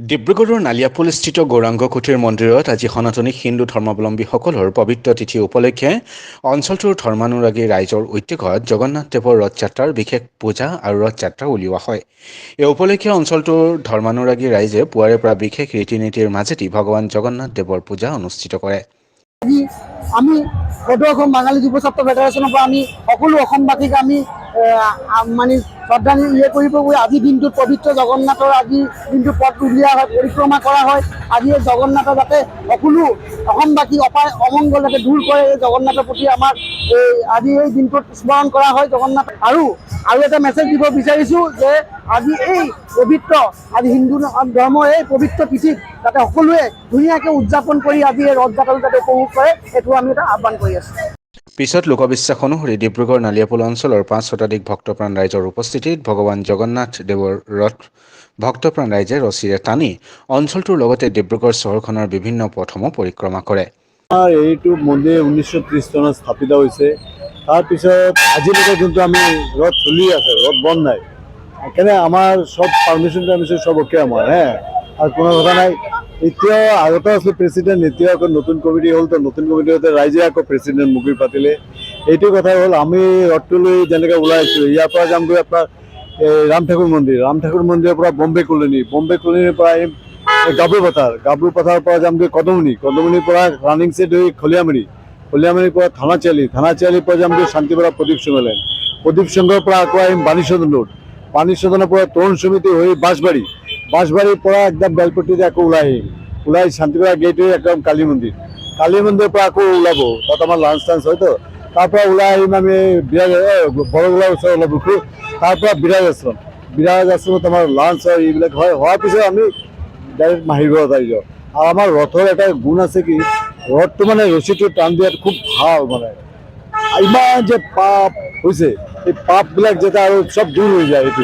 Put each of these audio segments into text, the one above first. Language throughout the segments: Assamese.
ডিব্ৰুগড়ৰ নালিয়াপুলস্থিত গৌৰাংগ কুটিৰ মন্দিৰত আজি সনাতনী হিন্দু ধৰ্মাৱলম্বীসকলৰ পবিত্ৰ তিথি উপলক্ষে অঞ্চলটোৰ ধৰ্মানুৰাগী ৰাইজৰ উদ্যোগত জগন্নাথ দেৱৰ ৰথযাত্ৰাৰ বিশেষ পূজা আৰু ৰথযাত্ৰা উলিওৱা হয়। এই উপলক্ষে অঞ্চলটোৰ ধৰ্মানুৰাগী ৰাইজে পুৱাৰে পৰা বিশেষ ৰীতি নীতিৰ মাজেদি ভগৱান জগন্নাথ দেৱৰ পূজা অনুষ্ঠিত কৰে। আজি আমি সদৌ অসম বাঙালী যুৱ ছাত্ৰ ফেডাৰেশ্যনৰ পৰা আমি সকলো অসমবাসীক আমি মানে শ্ৰদ্ধাঞ্জলি কৰিব গৈ আজি দিনটোত পবিত্ৰ জগন্নাথৰ আজি দিনটো পথ উলিওৱা হয়, পৰিক্ৰমা কৰা হয়। আজি এই জগন্নাথৰ যাতে সকলো অসমবাসী অপায় অমংগল যাতে দূৰ কৰে, এই জগন্নাথৰ প্ৰতি আমাৰ আজি এই দিনটোত স্মৰণ কৰা হয় জগন্নাথ। আৰু এটা মেছেজ দিব বিচাৰিছোঁ যে আজি এই পবিত্ৰ আজি হিন্দু ধৰ্মৰ এই পবিত্ৰ তিথিত যাতে সকলোৱে ধুনীয়াকৈ উদযাপন কৰি আজি এই ৰথযাত্ৰাটো যাতে উপভোগ কৰে, সেইটো আমি এটা আহ্বান কৰি আছোঁ। পিছত লোকবিশ্বাস অনুসৰি ডিব্ৰুগড় নালিয়াপুল অঞ্চলৰ 5 শতাধিক ভক্তপ্ৰাণ ৰাইজৰ উপস্থিতিত ভগৱান জগন্নাথ দেৱৰ ৰথ ভক্তপ্ৰাণ ৰাইজে ৰছীৰে টানি অঞ্চলটোৰ লগতে ডিব্ৰুগড় চহৰখনৰ বিভিন্ন পথসমূহ পৰিক্ৰমা কৰে। এইটো মন্দিৰ 1930 চনত স্থাপিত হৈছে। তাৰপিছত আজিলৈকে যোনটো আমি ৰথ চলি আছে, ৰথ বন্ধ নাই। সেইকাৰণে আমাৰ সব পাৰ্মিশ্যন সব অকে আমাৰ আৰু কোনো কথা নাই। এতিয়া আগতে আছিল প্ৰেচিডেণ্ট, এতিয়া আকৌ নতুন কমিটি হ'ল, তো নতুন কমিটিতে ৰাইজে আকৌ প্ৰেচিডেণ্ট মুকলি পাতিলে। এইটো কথা হ'ল আমি ৰথটো লৈ যেনেকৈ ওলাইছোঁ, ইয়াৰ পৰা যামগৈ আপোনাৰ ৰাম ঠাকুৰ মন্দিৰৰ পৰা বম্বে কলনীৰ পৰা গাবৰু পথাৰৰ পৰা যামগৈ কদমনিৰ পৰা ৰানিং ছেট হৈ খলিয়ামাৰীৰ পৰা থানাচিয়ালিৰ পৰা যামগৈ শান্তিপাৰা প্ৰদীপ সংঘৰ পৰা আকৌ আহিম বাণীসদনৰ পৰা তৰুণ সমিতি হৈ বাঁশবাৰীৰ পৰা একদম বেলপট্টিতে আকৌ ওলাই শান্তিপাৰা গেট হৈ একদম কালী মন্দিৰৰ পৰা আকৌ ওলাব, তাত আমাৰ লাঞ্চ টাঞ্চ হয়তো। তাৰ পৰা ওলাই আহিম আমি বৰগোলাৰ ওচৰত অলপ ৰখোঁ, তাৰ পৰা বিৰাজ আশ্ৰমত আমাৰ লাঞ্চ হয়। এইবিলাক হোৱাৰ পিছত আমি ডাইৰেক্ট মাহিৰগড়ত আহি যাওঁ। আৰু আমাৰ ৰথৰ এটা গুণ আছে কি, ৰথটো মানে ৰছীটো টান দিয়াত খুব ভাল, মানে ইমান যে পাপ হৈছে, এই পাপবিলাক যাতে আৰু চব দূৰ হৈ যায়। এইটো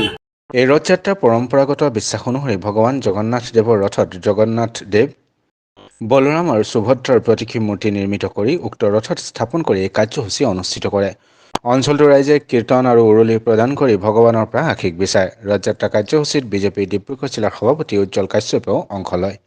এই ৰথযাত্ৰা পৰম্পৰাগত বিশ্বাস অনুসৰি ভগৱান জগন্নাথ দেৱৰ ৰথত জগন্নাথ দেৱ, বলৰাম আৰু সুভদ্ৰাৰ প্ৰতিকী মূৰ্তি নিৰ্মিত কৰি উক্ত ৰথত স্থাপন কৰি এই কাৰ্যসূচী অনুষ্ঠিত কৰে। অঞ্চলটোৰ ৰাইজে কীৰ্তন আৰু উৰুলি প্ৰদান কৰি ভগৱানৰ পৰা আশীষ বিচাৰে। ৰথযাত্ৰা কাৰ্যসূচীত বিজেপি ডিব্ৰুগড় জিলাৰ সভাপতি উজ্জ্বল কাশ্যপেও অংশ লয়।